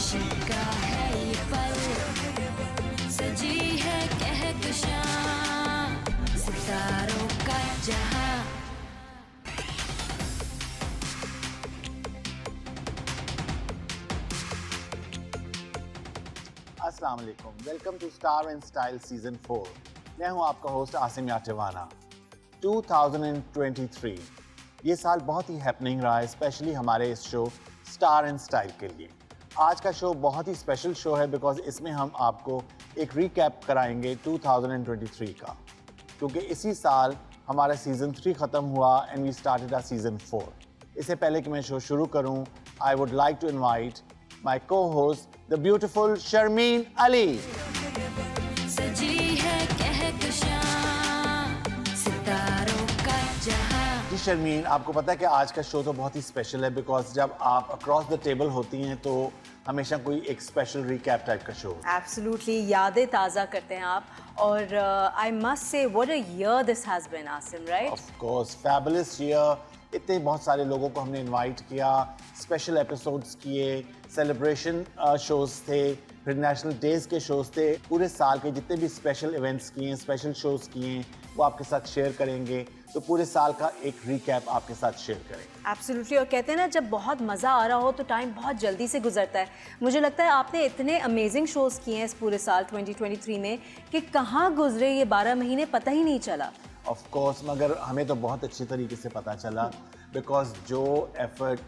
खुशी का है ये पल, सजी है कहकशां सितारों का जहां। अस्सलाम वालेकुम, welcome to star and style season 4। मैं हूं आपका होस्ट आसिम याटिवाना। 2023 ये साल बहुत ही हैपनिंग रहा है, स्पेशली हमारे इस शो स्टार एंड स्टाइल के लिए। आज का शो बहुत ही स्पेशल शो है बिकॉज इसमें हम आपको एक रिकैप कराएंगे 2023 का, क्योंकि इसी साल हमारा सीजन 3 ख़त्म हुआ and we started our season 4। इससे पहले कि मैं शो शुरू करूं, I would like to invite my co-host the beautiful Sharmeen Ali. सजी है कहकशां सितारों का जहां। जी शर्मीन, आपको पता है कि आज का शो तो बहुत ही स्पेशल है बिकॉज जब आप अक्रॉस द टेबल होती हैं तो हमेशा कोई एक स्पेशल रिकैप टाइप का शो होता है। एब्सोल्युटली, यादें ताज़ा करते हैं आप। और I must say what a year this has been, Asim, right? Of course, fabulous year. इतने बहुत सारे लोगों को हमने इनवाइट किया, स्पेशल एपिसोड्स किए, सेलिब्रेशन शोज थे, फिर नेशनल डेज के शोज थे। पूरे साल के जितने भी स्पेशल इवेंट्स किए, स्पेशल शोज किए, वो आपके साथ शेयर करेंगे। तो पूरे साल का एक रिकैप आपके साथ शेयर करेंगे। एब्सोल्युटली। और कहते हैं ना, जब बहुत मज़ा आ रहा हो तो टाइम बहुत जल्दी से गुजरता है। मुझे लगता है आपने इतने अमेजिंग शोज़ किए हैं इस पूरे साल 2023 में कि कहाँ गुजरे ये 12 महीने पता ही नहीं चला। ऑफ कोर्स, मगर हमें तो बहुत अच्छी तरीके से पता चला बिकॉज जो एफर्ट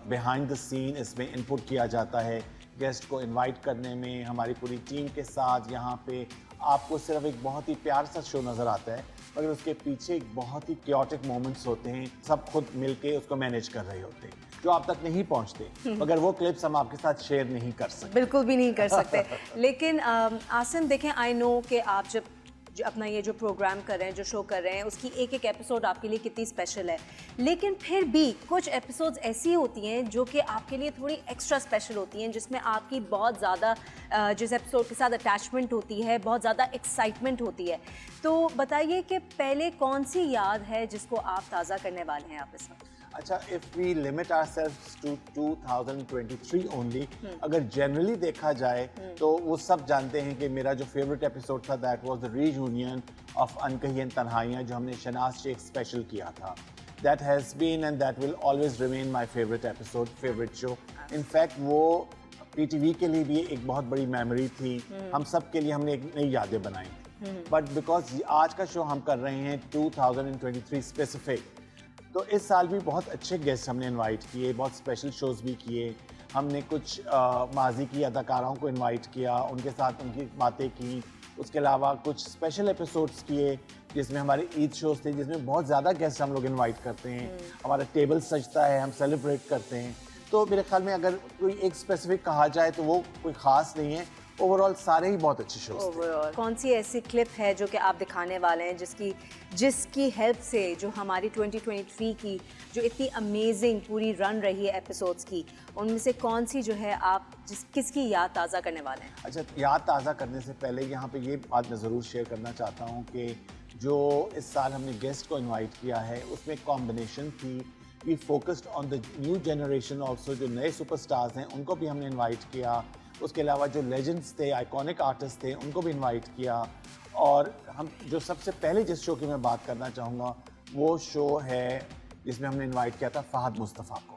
बिहाइंड द सीन इसमें इनपुट किया जाता है, गेस्ट को इनवाइट करने में, हमारी पूरी टीम के साथ यहाँ पे आपको सिर्फ एक बहुत ही प्यार सा शो नज़र आता है, मगर उसके पीछे एक बहुत ही क्योटिक मोमेंट्स होते हैं। सब खुद मिलके उसको मैनेज कर रहे होते हैं, जो आप तक नहीं पहुँचते, मगर वो क्लिप्स हम आपके साथ शेयर नहीं कर सकते। बिल्कुल भी नहीं कर सकते। लेकिन आसिम, देखें, आई नो कि आप जब अपना ये जो प्रोग्राम कर रहे हैं, जो शो कर रहे हैं, उसकी एक एक एपिसोड आपके लिए कितनी स्पेशल है, लेकिन फिर भी कुछ एपिसोड्स ऐसी होती हैं जो कि आपके लिए थोड़ी एक्स्ट्रा स्पेशल होती हैं, जिसमें आपकी बहुत ज़्यादा जिस एपिसोड के साथ अटैचमेंट होती है, बहुत ज़्यादा एक्साइटमेंट होती है। तो बताइए कि पहले कौन सी याद है जिसको आप ताज़ा करने वाले हैं आप इस वक्त? अच्छा, if we limit ourselves to 2023 only, अगर जनरली देखा जाए तो वो सब जानते हैं कि मेरा जो फेवरेट एपिसोड था that was the reunion of Ankahi and Tanhaiyan, जो हमने शहनाज शेख स्पेशल किया था। That has been and that will always remain my favourite episode, favourite show. In fact वो पीटीवी के लिए भी एक बहुत बड़ी मेमोरी थी, हम सब के लिए हमने एक नई यादें बनाई। बट बिकॉज आज का शो हम कर रहे हैं 2023 स्पेसिफिक, तो इस साल भी बहुत अच्छे गेस्ट हमने इनवाइट किए, बहुत स्पेशल शोज़ भी किए। हमने कुछ माजी की अदाकाराओं को इनवाइट किया, उनके साथ उनकी बातें की। उसके अलावा कुछ स्पेशल एपिसोड्स किए जिसमें हमारे ईद शोज़ थे, जिसमें बहुत ज़्यादा गेस्ट हम लोग इनवाइट करते हैं। हमारा टेबल सजता है, हम सेलिब्रेट करते हैं। तो मेरे ख्याल में अगर कोई एक स्पेसिफिक कहा जाए तो वो कोई ख़ास नहीं है, ओवरऑल सारे ही बहुत अच्छे शोज़ थे। ओवरऑल कौन सी ऐसी क्लिप है जो कि आप दिखाने वाले हैं जिसकी हेल्प से जो हमारी 2023 की जो इतनी अमेजिंग पूरी रन रही है एपिसोड्स की, उनमें से कौन सी जो है आप किसकी याद ताज़ा करने वाले हैं? अच्छा, याद ताज़ा करने से पहले यहाँ पे ये बात मैं ज़रूर शेयर करना चाहता हूँ कि जो इस साल हमने गेस्ट को इनवाइट किया है उसमें कॉम्बिनेशन थी। We focused on the new generation also, जो नए सुपरस्टार्स हैं उनको भी हमने इनवाइट किया। उसके अलावा जो लेजेंड्स थे, आइकॉनिक आर्टिस्ट थे, उनको भी इनवाइट किया। और हम जो सबसे पहले जिस शो की मैं बात करना चाहूँगा वो शो है जिसमें हमने इनवाइट किया था फहद मुस्तफ़ा को।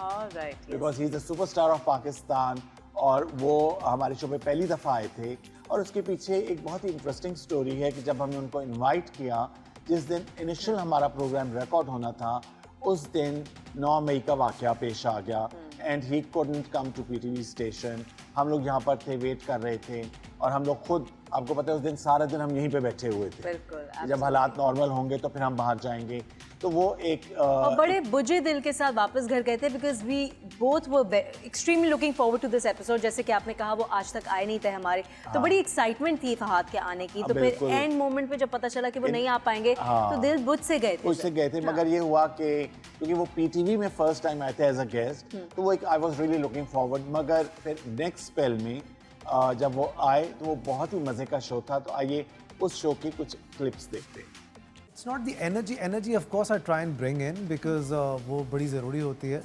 Alright, because he is the superstar of Pakistan, और वो हमारे शो पे पहली दफ़ा आए थे। और उसके पीछे एक बहुत ही इंटरेस्टिंग स्टोरी है कि जब हमने उनको इनवाइट किया, जिस दिन इनिशियल हमारा प्रोग्राम रिकॉर्ड होना था, उस दिन 9 मई का वाक़या पेश आ गया and he couldn't come to PTV station. हम लोग यहाँ पर थे, वेट कर रहे थे, और हम लोग खुद, आपको पता है उस दिन सारा दिन हम यहीं पे बैठे हुए थे। बिल्कुल, जब हालात नॉर्मल होंगे तो फिर हम बाहर जाएंगे। तो वो एक और बड़े बुझे दिल के साथ वापस घर गए थे because we both were extremely looking forward to this episode. जैसे कि आपने कहा, वो आज तक आए नहीं थे हमारे, तो बड़ी एक्साइटमेंट थी फहद के आने की। तो फिर एंड मोमेंट पे जब पता चला कि वो नहीं आ पाएंगे, तो दिल बुझ से गए थे। बुझ से गए थे, मगर ये हुआ कि क्योंकि वो पीटीवी में फर्स्ट टाइम आए थे एज अ गेस्ट, तो वो एक I was really looking forward. मगर फिर नेक्स्ट स्पेल में जब वो आए तो वो बहुत ही मज़े का शो था। तो आइए उस शो की कुछ क्लिप्स देखते हैं। It's not the energy of course I try and bring in because वो बड़ी ज़रूरी होती है,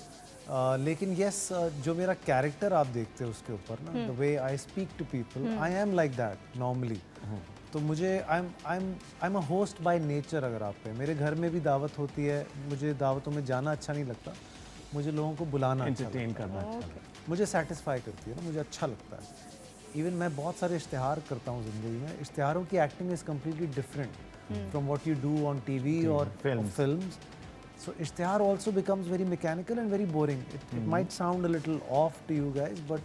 लेकिन यस जो मेरा कैरेक्टर आप देखते हो उसके ऊपर ना, the way I speak to people, I am like that normally. तो मुझे I am a host by nature. अगर आप पे मेरे घर में भी दावत होती है, मुझे दावतों में जाना अच्छा नहीं लगता, मुझे लोगों को बुलाना एंटरटेन करना अच्छा लगता है। मुझे सेटिस्फाई करती है ना, मुझे अच्छा लगता है। इवन मैं बहुत सारे इश्तिहार करता हूँ ज़िंदगी में, इश्तिहारों की acting is completely different from what you do on TV और films. So ishtihar also becomes very mechanical and very boring. It might sound a little off to you guys, but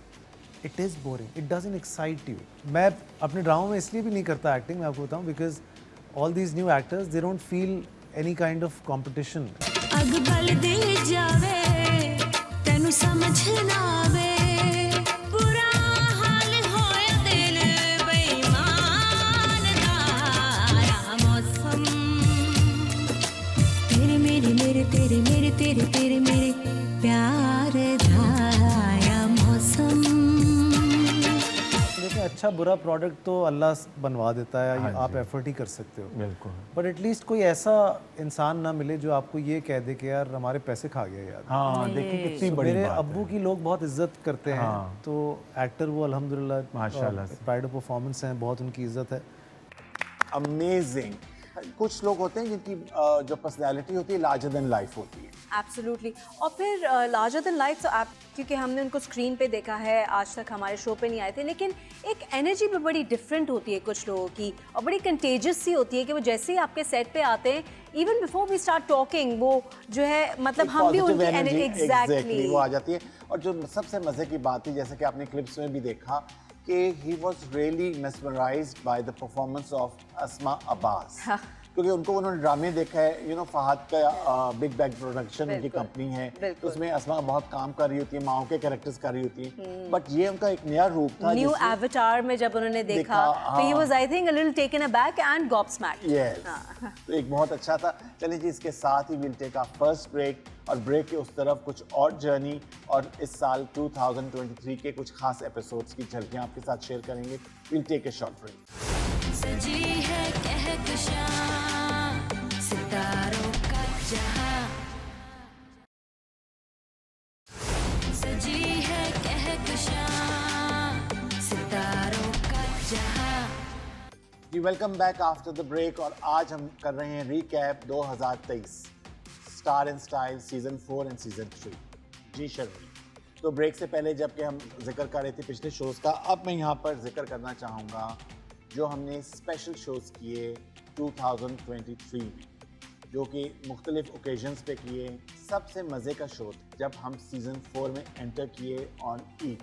it is boring. It doesn't excite you. मैं अपने drama में इसलिए भी नहीं करता acting, मैं आपको बताऊँ, because all these new actors they don't feel any kind of competition. अग बल दे जावे तेनु समझ ना आवे बुरा हाल होया दिल बेईमान दा मौसम तेरे मेरे मेरे तेरे मेरे तेरे तेरे मेरे प्यार धाया मौसम। देखिए अच्छा बुरा प्रोडक्ट तो अल्लाह बनवा देता है, आप एफर्ट ही कर सकते हो, बिल्कुल। बट एटलीस्ट कोई ऐसा इंसान ना मिले जो आपको ये कह दे कि यार हमारे पैसे खा गया यार। हाँ देखिए कितनी बड़ी मेरे बात अब्बू की लोग बहुत इज्जत करते हैं, तो एक्टर वो अल्हम्दुलिल्लाह माशाल्लाह से। प्राइड ऑफ परफॉर्मेंस हैं, बहुत उनकी इज्जत है। अमेजिंग। कुछ लोग होते हैं जिनकी जो पर्सनैलिटी होती है लार्जर देन लाइफ होती है। एब्सोल्युटली। और फिर लार्जर देन लाइफ तो आप, क्योंकि हमने उनको स्क्रीन पे देखा है, आज तक हमारे शो पे नहीं आए थे, लेकिन एक एनर्जी भी बड़ी डिफरेंट होती है कुछ लोगों की, और बड़ी कंटेजियस सी होती है कि वो जैसे ही आपके सेट पे आते हैं, even before we start talking, वो जो है मतलब हम भी उनकी एनर्जी एग्जैक्टली वो आ जाती है। और जो सबसे मजे की बात थी, जैसे कि आपने क्लिप्स में भी देखा कि he was really mesmerized by the performance of Asma Abbas, क्योंकि उनको उन्होंने ड्रामे देखा है, यू नो फहद का बिग बैग प्रोडक्शन उनकी कंपनी है, तो उसमें अस्मा बहुत काम कर रही होती है, माओ के कैरेक्टर्स कर रही होती है, बट ये उनका एक नया रूप था। न्यू एवतार में जब उन्होंने देखा तो he was I think a little taken aback and gobsmacked. Yes, तो एक बहुत अच्छा था। चलिए जी, इसके साथ ही will take our first break, और ब्रेक के उस तरफ कुछ और जर्नी और इस साल 2023 के कुछ खास एपिसोड्स की झलकियां आपके साथ शेयर करेंगे। Will take a short break. सजी है कहकशां सितारों का जहां सजी है कहकशां सितारों का जहां। जी welcome back after the break, और आज हम कर रहे हैं recap 2023 star and style season 4 and season 3। जी शर्मी, तो ब्रेक से पहले जबकि हम जिक्र कर रहे थे पिछले शोज़ का, अब मैं यहाँ पर जिक्र करना चाहूँगा जो हमने स्पेशल शोज़ किए 2023 में, जो कि मुख्तलिफ ओकेजन्स पे किए। सबसे मज़े का शो जब हम सीज़न 4 में एंटर किए ऑन ईद,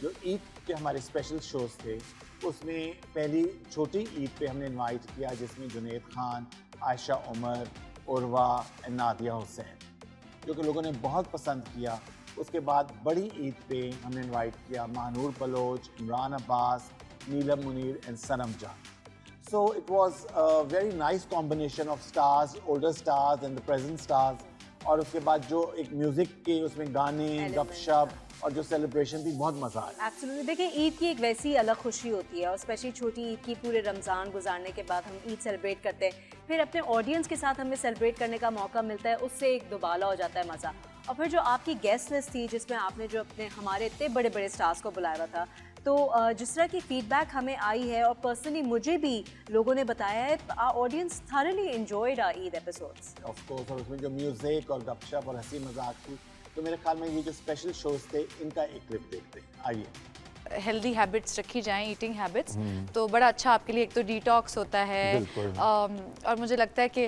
जो ईद के हमारे स्पेशल शोज़ थे, उसमें पहली छोटी ईद पे हमने इनवाइट किया, जिसमें जुनैद खान, आयशा उमर, उर्वा एंड नादिया हुसैन, जो कि लोगों ने बहुत पसंद किया। उसके बाद बड़ी ईद पे हमने इनवाइट किया Mahnoor Baloch, Imran Abbas, Neelam Munir and Sanam Jan. So it was a very nice combination of stars, older stars and the present stars. और उसके बाद जो एक म्यूजिक के उसमें गाने, गपशप और जो सेलिब्रेशन थी, बहुत मज़ा आया। एब्सोल्युटली। देखिए ईद की एक वैसी अलग खुशी होती है, और स्पेशली छोटी ईद की, पूरे रमज़ान गुजारने के बाद हम ईद सेलिब्रेट करते हैं, फिर अपने ऑडियंस के साथ हमें सेलिब्रेट करने का मौका मिलता है, उससे एक दुबाला हो जाता है मज़ा। और फिर जो आपकी गेस्ट लिस्ट थी, जिसमें आपने जो अपने हमारे इतने बड़े बड़े स्टार्स को बुलाया हुआ था, तो जिस तरह की फीडबैक हमें आई है, और पर्सनली मुझे भी लोगों ने बताया है, audience thoroughly enjoyed our Eid episodes. Of course, और उसमें जो म्यूजिक और गपशप और हंसी मजाक थी, तो मेरे ख्याल में ये जो स्पेशल शोज थे, इनका एक क्लिप देखते हैं, आइए। हेल्दी हैबिट्स रखी जाएं, ईटिंग हैबिट्स, तो बड़ा अच्छा आपके लिए, एक तो डिटॉक्स होता है, और मुझे लगता है कि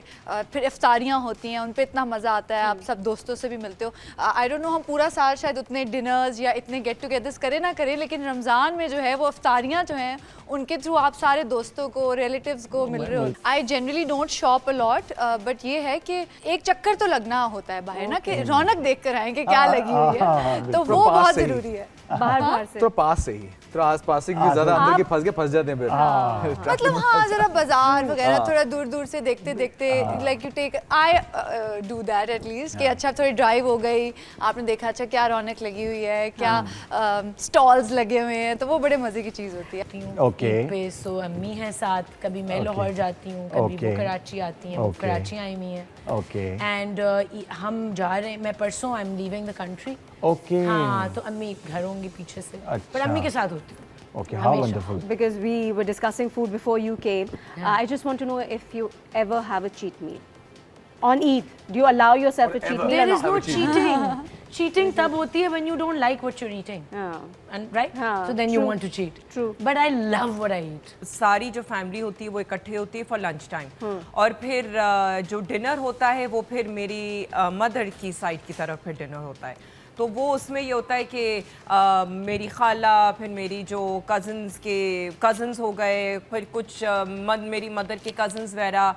फिर इफ्तारियां होती हैं, उन पे इतना मज़ा आता है, आप सब दोस्तों से भी मिलते हो। आई डोंट नो हम पूरा साल शायद उतने डिनर्स या इतने गेट टुगेदर्स करें ना करें, लेकिन रमज़ान में जो है वो इफ्तारियां जो हैं उनके थ्रू आप सारे दोस्तों को, रिलेटिव्स को मिल रहे हो। I generally don't shop a lot, but ये है कि एक चक्कर तो लगना होता है बाहर ना, कि रौनक देख कर आएँ कि क्या लगी हुई है, तो वो बहुत ज़रूरी है। बाहर से तो पास से ही थोड़ा आस-पास से, क्योंकि ज़्यादा अंदर के फंस जाते हैं फिर। मतलब हाँ, जरा बाजार वगैरह थोड़ा दूर-दूर से देखते like you take, I do that at least, कि अच्छा थोड़ी ड्राइव हो गई, आपने देखा अच्छा क्या रौनक लगी हुई है, क्या स्टॉल्स लगे हुए हैं, तो वो बड़े मज़े की चीज़ होती है। ओके पे सो अम्मी है साथ, कभी मैं लाहौर जाती हूँ, कभी वो कराची आती हैं, वो Okay. कराची आई हुई हैं। ओके एंड हम जा रहे हैं, मैं परसों I am leaving the country. Okay हाँ, तो अम्मी घर होंगी पीछे से, पर अम्मी के साथ होती हूँ। Okay how wonderful Because we were discussing food before you came, I just want to know if you ever have a cheat meal. On Eid, do you allow yourself a cheat meal? There or is not? no cheating. Cheating तब होती है when you don't like what you're eating. And right? हाँ, So then you true. want to cheat. True. But I love what I eat. सारी जो family होती है वो इकट्ठे होती है फॉर लंच टाइम, और फिर जो डिनर होता है वो फिर मेरी मदर की साइड की तरफ फिर डिनर होता है। तो वो उसमें ये होता है कि मेरी खाला, फिर मेरी जो कज़न्स हो गए, फिर कुछ मेरी मदर के कज़न्स वगैरह,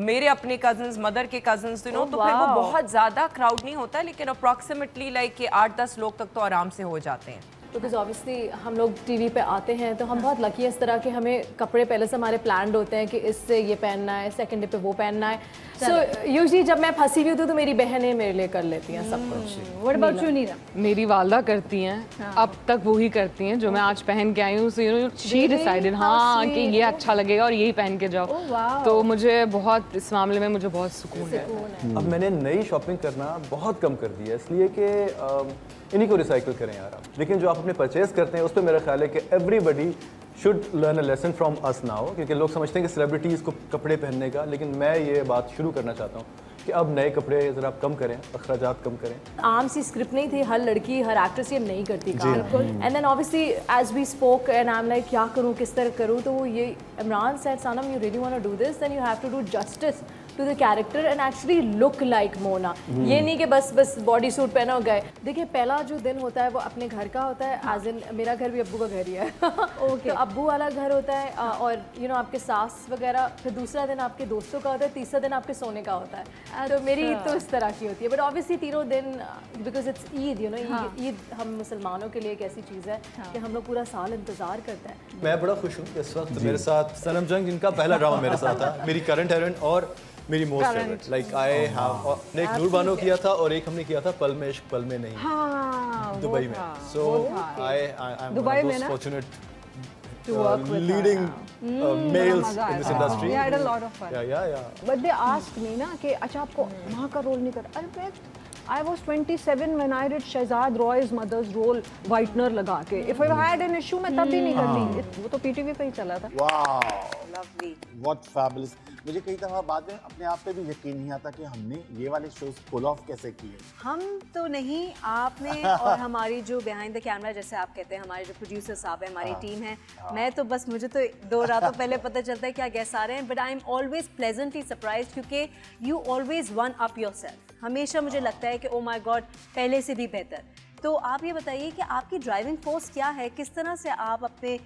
मेरे अपने कज़न्स, मदर के कज़न्स, तो तो फिर वो बहुत ज़्यादा क्राउड नहीं होता है, लेकिन अप्रॉक्सीमेटली लाइक कि 8-10 लोग तक तो आराम से हो जाते हैं। बिकॉज ऑब्वियसली हम लोग टीवी पे आते हैं तो हम बहुत लकी है इस तरह के, हमें कपड़े पहले से हमारे प्लान्ड होते हैं कि इससे ये पहनना है, सेकंड डे पे वो पहनना है। सो यूजुअली जब मैं फंसी हुई होती हूँ तो मेरी बहनें मेरे लिए कर लेती हैं सब कुछ। What about you, Neera? मेरी वालदा करती हैं, अब तक वो ही करती हैं जो मैं आज पहन के आई हूँ। So you know she decided हाँ कि ये अच्छा लगेगा और यही पहन के जाओ। तो मुझे बहुत इस मामले में मुझे बहुत सुकून है। अब मैंने नई शॉपिंग करना बहुत कम कर दिया है, इसलिए कि इन्हीं को रिसाइकिल करें यार आप। लेकिन जो आप अपने परचेज करते हैं उस पर मेरा ख्याल है कि everybody should learn a lesson from us now, क्योंकि लोग समझते हैं कि सेलिब्रिटीज़ को कपड़े पहनने का, लेकिन मैं ये बात शुरू करना चाहता हूँ कि अब नए कपड़े ज़रा आप कम करें, अखराजात कम करें। आम सी स्क्रिप्ट नहीं थी, हर लड़की हर एक्ट्रेस ये नहीं करती काम। And then obviously as we spoke and I am like क्या करूँ, किस तरह करूँ, तो ये Imran said Sanam you really want to do this, then you have to do justice to the character and actually look like Mona. ये नहीं कि बस बॉडी सूट पहना हो गए। देखिए पहला जो दिन होता है वो अपने घर का होता है, एज इन मेरा घर भी अब्बू का घर ही है। ओके, तो अब्बू वाला घर होता है और यू नो आपके सास वगैरह, फिर दूसरा दिन आपके दोस्तों का होता है, तीसरा दिन आपके सोने का होता है। तो मेरी ईद तो इस तरह की होती है, बट ऑब्वियसली तीनों दिन because it's Eid, you know Eid हम मुसलमानों के लिए एक ऐसी चीज़ है कि हम लोग पूरा साल इंतज़ार करते हैं। मैं बड़ा खुश हूँ कि इस वक्त मेरे साथ सनम जंग, जिनका पहला ड्रामा मेरे साथ था, मेरी करंट हीरोइन और मेरी most favourite, like I have एक नूर बानो किया था और एक हमने किया था पल में इश्क पल में नहीं, दुबई में। सो आई एम दुबई में ना? Fortunate leading males in this industry. We had a lot of fun. Yeah. But they asked me ना कि अच्छा आपको वहाँ का रोल नहीं कर, अरे मैं I was 27 when I did Shehzad Roy's mother's role, whitener लगा के. If I had an issue मैं तब भी नहीं करती, वो तो PTV पे ही चला था. Wow Lovely. What fabulous. मुझे कई दफ़ा बाद में अपने आप पे भी यकीन नहीं आता कि हमने ये वाले शोज पुल ऑफ कैसे किए। हम तो नहीं, आपने और हमारी जो बिहाइंड द कैमरा जैसे आप कहते हैं, हमारे जो प्रोड्यूसर साहब है, हमारी टीम है, मैं तो बस मुझे तो 2 रातों पहले पता चलता है क्या गेस्ट आ रहे हैं, but I am always pleasantly surprise क्योंकि you always one up yourself. हमेशा मुझे लगता है कि ओ माय गॉड पहले से भी बेहतर। तो आप ये बताइए कि आपकी ड्राइविंग फोर्स क्या है, किस तरह से आप अपने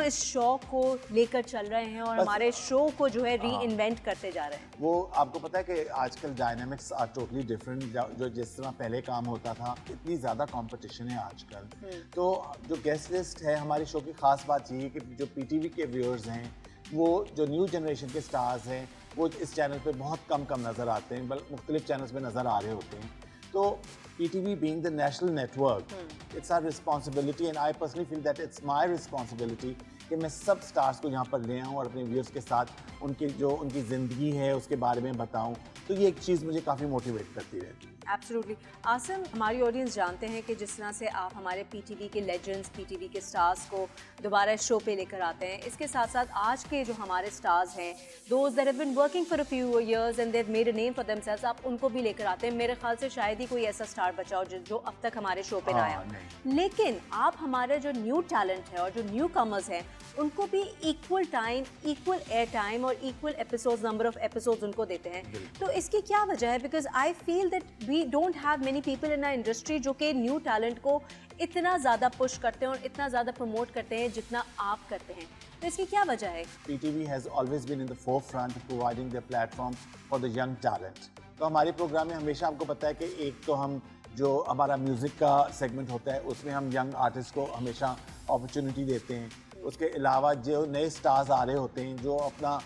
इस शौक को लेकर चल रहे हैं और हमारे शो को जो है री इन्वेंट करते जा रहे हैं। वो आपको पता है कि आजकल डायनामिक्स आर टोटली डिफरेंट। जो जिस तरह पहले काम होता था, इतनी ज़्यादा कंपटीशन है आजकल। तो जो गेस्ट लिस्ट है हमारे शो की ख़ास बात ये है कि जो PTV के व्यूअर्स हैं, वो जो न्यू जनरेशन के स्टार्स हैं, वो इस चैनल पे बहुत कम नज़र आते हैं, बल्कि मुख्तलिफ चैनल्स पे नज़र आ रहे होते हैं। तो PTV being the national network, it's our responsibility and I personally feel that it's my responsibility कि मैं सब स्टार्स को यहाँ पर ले आऊँ और अपने व्यूअर्स के साथ उनकी ज़िंदगी है उसके बारे में बताऊँ। तो ये एक चीज़ मुझे काफ़ी मोटिवेट करती रहती है। एब्सोल्युटली। आसिम, हमारी ऑडियंस जानते हैं कि जिस तरह से आप हमारे PTV के लेजेंड्स, PTV के स्टार्स को दोबारा शो पे लेकर आते हैं, इसके साथ साथ आज के जो हमारे स्टार्स हैं, those that have been working for a few years and they have made a name for themselves, आप उनको भी लेकर आते हैं। मेरे ख्याल से शायद ही कोई ऐसा स्टार बचा हो जो अब तक हमारे शो पे ना आया। लेकिन आप हमारे जो न्यू टैलेंट है और जो न्यू कमर्स हैं, उनको भी equal time, equal air time और equal episodes, number of episodes उनको देते हैं। तो इसकी क्या वजह है? Because I feel that we don't have many people in our industry जो कि न्यू टैलेंट को इतना ज़्यादा पुश करते हैं और इतना ज़्यादा प्रमोट करते हैं जितना आप करते हैं। तो इसकी क्या वजह है? PTV has always been in the forefront of providing their platform for the young talent. तो हमारे प्रोग्राम में हमेशा आपको पता है कि एक तो हम जो हमारा म्यूज़िक का सेगमेंट होता है उसमें हम यंग आर्टिस्ट को हमेशा अपॉर्चुनिटी देते हैं। उसके अलावा जो नए स्टार्स आ रहे होते हैं, जो अपना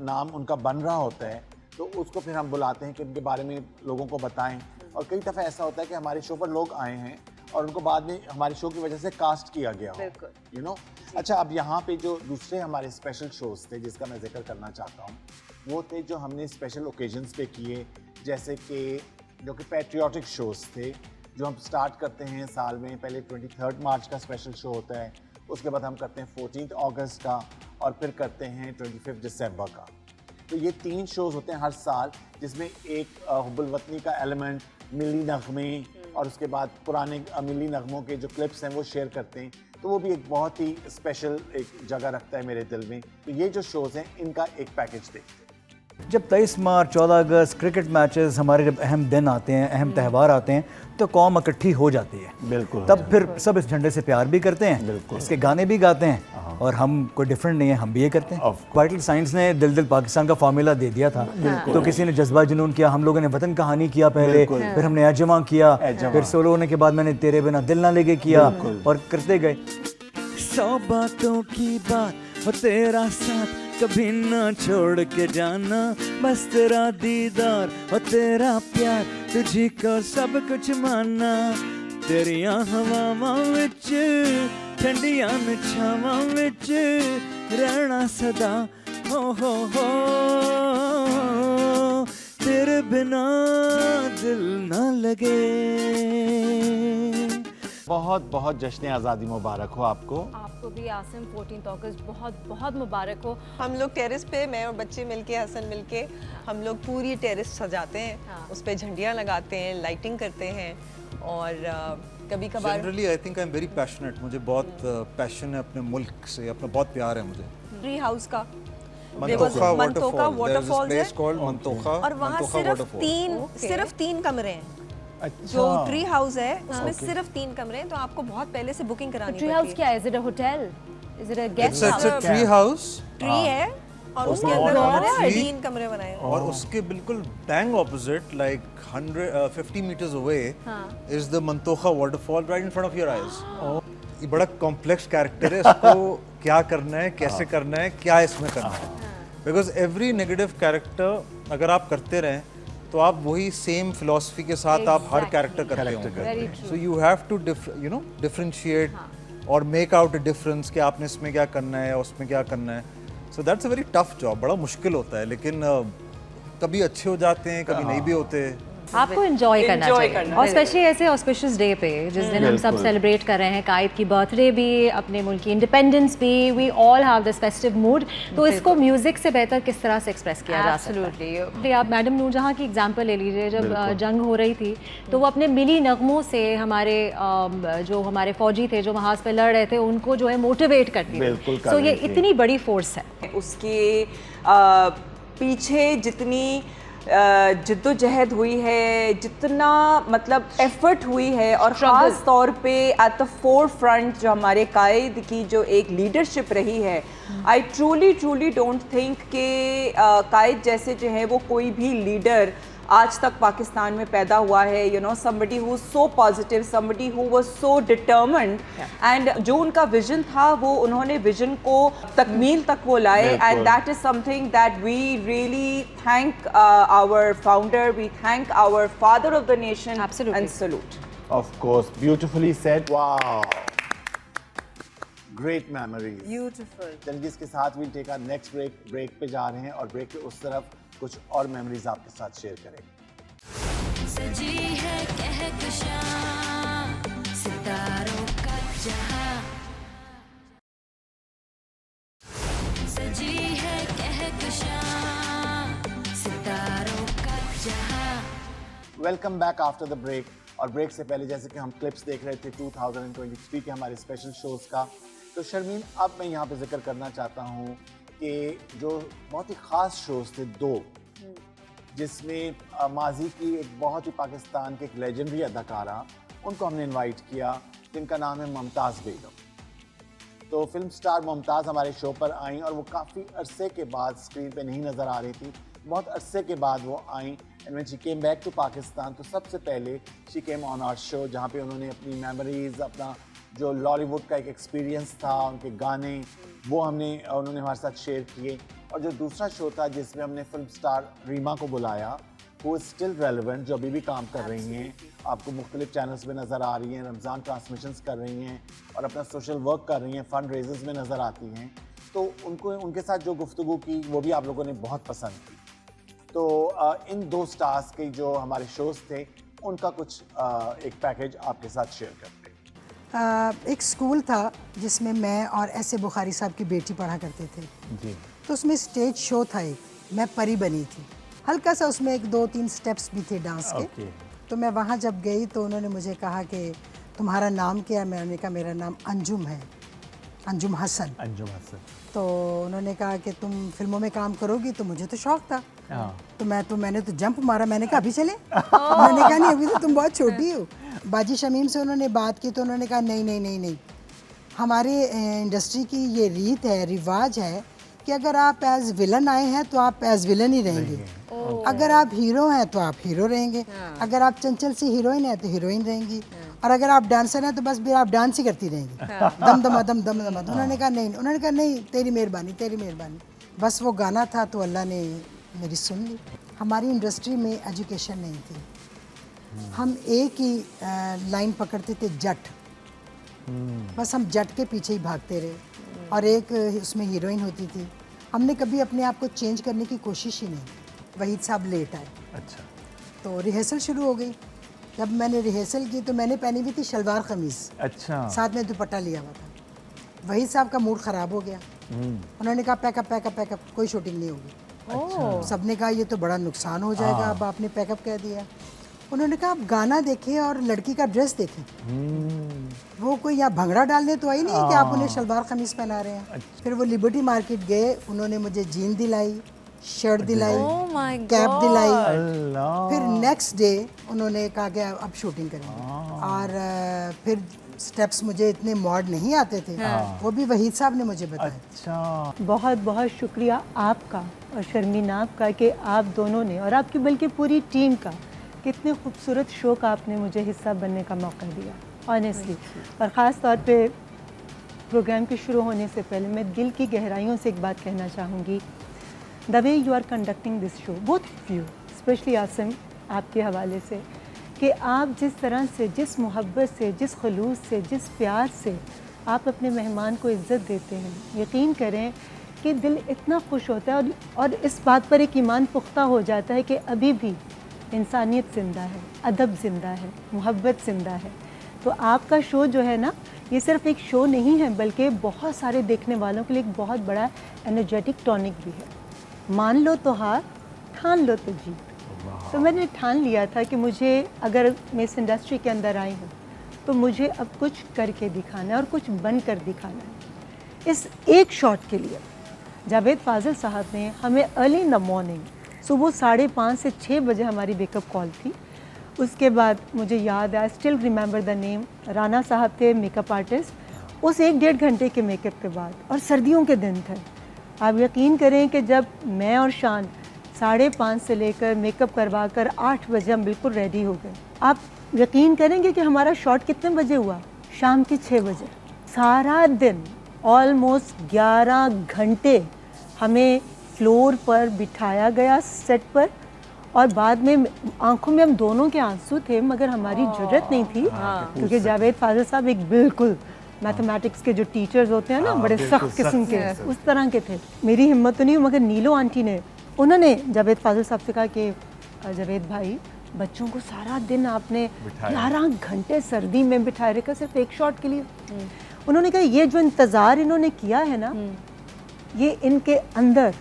नाम उनका बन रहा होता है, तो उसको फिर हम बुलाते हैं कि उनके बारे में लोगों को बताएं। और कई दफ़ा ऐसा होता है कि हमारे शो पर लोग आए हैं और उनको बाद में हमारे शो की वजह से कास्ट किया गया हो, यू नो। अच्छा, अब यहाँ पे जो दूसरे हमारे स्पेशल शोज़ थे जिसका मैं जिक्र करना चाहता हूँ, वो थे जो हमने स्पेशल ओकेजन्स पे किए, जैसे कि जो कि पैट्रियाटिक शोज़ थे जो हम स्टार्ट करते हैं साल में। पहले 23 मार्च का स्पेशल शो होता है, उसके बाद हम करते हैं 14 अगस्त का, और फिर करते हैं 25 दिसंबर का। तो ये 3 शोज़ होते हैं हर साल, जिसमें एक हुब्बुल वतनी का एलिमेंट, मिली नगमे, और उसके बाद पुराने मिली नगमों के जो क्लिप्स हैं वो शेयर करते हैं। तो वो भी एक बहुत ही स्पेशल एक जगह रखता है मेरे दिल में। तो ये जो शोज़ हैं इनका एक पैकेज देखते हैं। जब 23 मार्च 14 अगस्त क्रिकेट मैचेस, हमारे जब अहम दिन आते हैं, अहम त्यौहार आते हैं, तो कौम इकट्ठी हो जाती है। बिल्कुल। तब फिर सब इस झंडे से प्यार भी करते हैं, बिल्कुल। इसके गाने भी गाते हैं, और हम कोई डिफरेंट नहीं है, हम भी ये करते हैं। वाइटल साइंस ने दिल दिल पाकिस्तान का फार्मूला दे दिया था, तो किसी ने जज्बा जुनून किया, हम लोगों ने वतन कहानी किया पहले, फिर हमने अजमा किया, फिर सोलो होने के बाद मैंने तेरे बिना दिल ना लेके किया, और करते गए। 100 बातों की बात हो तेरा साथ, कभी ना छोड़ के जाना, बस तेरा दीदार और तेरा प्यार, तुझी को सब कुछ माना। तेरियां हवावां विच, ठंडियां छावां विच, रहना सदा हो, तेरे बिना दिल ना लगे। बहुत बहुत जश्न आज़ादी मुबारक हो आपको। आपको भी आसिम 14 अगस्त बहुत बहुत मुबारक हो। हम लोग टेरेस पे, मैं और बच्चे मिलके, हसन मिलके, हम लोग पूरी टेरेस सजाते हैं, उस पे झंडियाँ लगाते हैं, लाइटिंग करते हैं, और कभी कभार generally I think I am very passionate. मुझे बहुत पैशन है अपने मुल्क से, अपना बहुत प्यार है मुझे। ट्री हाउस का मंतोखा वाटरफॉल है, और वहाँ सिर्फ तीन कमरे हैं। जो ट्री हाउस है उसमें सिर्फ 3 कमरे हैं, तो आपको बहुत पहले से बुकिंग करानी पड़ती है। ट्री हाउस क्या है? Is it a hotel? Is it a guest house? It's a tree house. Tree है और उसके अंदर 3 कमरे बनाए हैं, और उसके बिल्कुल bang opposite, like 150 meters away, is the Manthokha waterfall right in front of your eyes. ये बड़ा कॉम्प्लेक्स कैरेक्टर है, इसको क्या करना है, कैसे करना है, क्या इसमें करना है, बिकॉज एवरी नेगेटिव कैरेक्टर अगर आप करते रहें तो आप वही सेम फिलॉसफी के साथ आप हर कैरेक्टर करते होंगे। So you have to differentiate और मेक आउट अ डिफरेंस कि आपने इसमें क्या करना है और उसमें क्या करना है। So that's a very tough job, बड़ा मुश्किल होता है, लेकिन कभी अच्छे हो जाते हैं, कभी नहीं भी होते। आपको एंजॉय करना चाहिए, और स्पेशली ऐसे ऑस्पिशियस डे पे जिस दिन हम सब सेलिब्रेट कर रहे हैं, कायद की बर्थडे भी, अपने मुल्क की इंडिपेंडेंस भी, we all have this festive mood. तो इसको म्यूजिक से बेहतर किस तरह से एक्सप्रेस किया जा सकता है? आप मैडम नूरजहां की एग्जांपल ले लीजिए, जब जंग हो रही थी तो वो अपने मिली नगमों से हमारे जो हमारे फौजी थे जो महाज पे लड़ रहे थे उनको जो है मोटिवेट करती थी। सो ये इतनी बड़ी फोर्स है। उसके पीछे जितनी जिद्दोजहद हुई है, जितना मतलब एफर्ट हुई है, और ख़ास तौर पे एट द फोर फ्रंट जो हमारे कायद की जो एक लीडरशिप रही है, आई ट्रूली डोंट थिंक कि कायद जैसे जो है वो कोई भी लीडर आज तक पाकिस्तान में पैदा हुआ है। You know, somebody who was so positive, somebody who was so determined, and जो उनका विजन था वो उन्होंने विजन को तकमील तक वो लाए, and that is something that we really thank our founder, we thank our father of the nation. Absolutely. And salute. Of course, beautifully said. Wow. Great memories. Beautiful. चलिए इसके साथ we'll take our next break पे जा रहे हैं, और break के उस तरफ कुछ और मेमोरीज आपके साथ शेयर करेंगे। सजी है कहकशां सितारों का जहां, सजी है कहकशां सितारों का जहां। Welcome back after the break. और ब्रेक से पहले जैसे कि हम क्लिप्स देख रहे थे 2023 के हमारे स्पेशल शोज़ का, तो शर्मीन अब मैं यहाँ पे जिक्र करना चाहता हूँ कि जो बहुत ही ख़ास शोज़ थे 2, जिसमें माजी की एक बहुत ही पाकिस्तान के एक लेजेंडरी अदाकारा, उनको हमने इनवाइट किया, जिनका नाम है मुमताज़ बेगम। तो फिल्म स्टार मुमताज़ हमारे शो पर आई, और वो काफ़ी अरसे के बाद स्क्रीन पे नहीं नज़र आ रही थी, बहुत अरसे के बाद वो आई, and when she came back to Pakistan तो सबसे पहले she came on our show, जहाँ पे उन्होंने अपनी मेमोरीज, अपना जो लॉलीवुड का एक एक्सपीरियंस था, उनके गाने, वो उन्होंने हमारे साथ शेयर किए। और जो दूसरा शो था जिसमें हमने फिल्म स्टार रीमा को बुलाया, वो स्टिल रेलिवेंट, जो अभी भी काम कर रही हैं, आपको मुख्तलिफ चैनल्स में नज़र आ रही हैं, रमज़ान ट्रांसमिशंस कर रही हैं और अपना सोशल वर्क कर रही हैं, फंड रेजर्स में नज़र आती हैं। तो उनके साथ जो गुफ्तगू की वो भी आप लोगों ने बहुत पसंद की। तो इन दो स्टार्स के जो हमारे शोज़ थे उनका कुछ एक पैकेज आपके साथ शेयर करते हैं। एक स्कूल था जिसमें मैं और ऐसे बुखारी साहब की बेटी पढ़ा करते थे जी। तो उसमें स्टेज शो था एक, मैं परी बनी थी, हल्का सा उसमें 1-2-3 स्टेप्स भी थे डांस के। तो मैं वहाँ जब गई तो उन्होंने मुझे कहा कि तुम्हारा नाम क्या है? मैंने कहा मेरा नाम अंजुम है, अंजुम हसन। अंजुम हसन। तो उन्होंने कहा कि तुम फिल्मों में काम करोगी, तो मुझे तो शौक था। तो मैंने तो जंप मारा, मैंने कहा अभी चले। उन्होंने कहा नहीं अभी तो तुम बहुत छोटी हो। बाजी शमीम से उन्होंने बात की तो उन्होंने कहा नहीं, हमारे इंडस्ट्री की ये रीत है, रिवाज है कि अगर आप एज विलन आए हैं तो आप एज विलन ही रहेंगे, अगर आप हीरो हैं तो आप हीरो रहेंगे, अगर आप चंचल से हीरोइन हैं तो हीरोइन रहेंगी, और अगर आप डांसर हैं तो बस फिर आप डांस ही करती रहेंगी, दम दम दम दम दम। उन्होंने कहा नहीं तेरी मेहरबानी। बस वो गाना था तो अल्लाह ने मेरी सुन ली। हमारी इंडस्ट्री में एजुकेशन नहीं थी, हम एक ही लाइन पकड़ते थे, जट। बस हम जट के पीछे ही भागते रहे और एक उसमें हीरोइन होती थी। हमने कभी अपने आप को चेंज करने की कोशिश ही नहीं। वहीद साहब लेट आए। अच्छा। तो रिहर्सल शुरू हो गई। जब मैंने रिहर्सल की तो मैंने पहनी हुई थी शलवार कमीज, अच्छा, साथ में दुपट्टा लिया हुआ था। वहीद साहब का मूड ख़राब हो गया। उन्होंने कहा पैकअप, कोई शूटिंग नहीं होगी। अच्छा। सबने कहा ये तो बड़ा नुकसान हो जाएगा, अब आपने पैकअप कह दिया। उन्होंने कहा आप गाना देखें और लड़की का ड्रेस देखें। वो कोई यहाँ भंगड़ा डालने तो आई नहीं कि आप उन्हें शलवार कमीज पहना रहे हैं। फिर वो लिबर्टी मार्केट गए, उन्होंने मुझे जीन दिलाई, शर्ट दिलाई, कैप दिलाई। फिर नेक्स्ट डे उन्होंने कहा कि अब शूटिंग करेंगे। और फिर स्टेप्स मुझे इतने मॉड नहीं आते थे, वो भी वहीद साहब ने मुझे बताया। अच्छा। बहुत बहुत शुक्रिया आपका और शर्मीन आपका कि आप दोनों ने और आपकी बल्कि पूरी टीम का कितने खूबसूरत शो का आपने मुझे हिस्सा बनने का मौका दिया, ऑनेस्टली। और ख़ास तौर पे प्रोग्राम के शुरू होने से पहले मैं दिल की गहराइयों से एक बात कहना चाहूँगी। The way you are conducting this show, both of you, specially Asim आपके हवाले से, कि आप जिस तरह से, जिस मोहब्बत से, जिस खलूस से, जिस प्यार से आप अपने मेहमान को इज़्ज़त देते हैं, यकीन करें कि दिल इतना खुश होता है और इस बात पर एक ईमान पुख्ता हो जाता है कि अभी भी इंसानियत ज़िंदा है, अदब ज़िंदा है, मोहब्बत ज़िंदा है। तो आपका शो जो है ना, ये सिर्फ एक शो नहीं है बल्कि बहुत सारे देखने वालों के लिए एक बहुत बड़ा एनर्जेटिक टॉनिक भी है। मान लो तो हार, ठान लो तो जीत। तो मैंने ठान लिया था कि मुझे, अगर मैं इस इंडस्ट्री के अंदर आई हूँ तो मुझे अब कुछ करके दिखाना है और कुछ बन कर दिखाना है। इस एक शॉट के लिए जावेद फाजिल साहब ने हमें अर्ली इन द मॉर्निंग, सुबह 5:30 से 6 बजे हमारी वेकअप कॉल थी। उसके बाद मुझे याद है, still remember the name, Rana साहब थे मेकअप आर्टिस्ट। उस 1-1.5 घंटे के मेकअप के बाद, और सर्दियों के दिन थे, आप यकीन करें कि जब मैं और शान 5:30 से लेकर मेकअप करवा कर 8 बजे हम बिल्कुल रेडी हो गए। आप यकीन करेंगे कि हमारा शॉट कितने बजे हुआ? शाम के 6 बजे। सारा दिन ऑलमोस्ट 11 घंटे हमें फ्लोर पर बिठाया गया सेट पर, और बाद में आंखों में हम दोनों के आंसू थे, मगर हमारी जुर्रत नहीं थी क्योंकि जावेद फाजिल साहब एक बिल्कुल मैथमेटिक्स के जो टीचर्स होते हैं ना, बड़े सख्त किस्म के, उस तरह के थे। मेरी हिम्मत तो नहीं, मगर नीलो आंटी ने, उन्होंने जावेद फाजिल साहब से कहा कि जावेद भाई, बच्चों को सारा दिन आपने 11 घंटे सर्दी में बिठाए रखा सिर्फ एक शॉट के लिए। उन्होंने कहा ये जो इंतज़ार इन्होंने किया है ना, ये इनके अंदर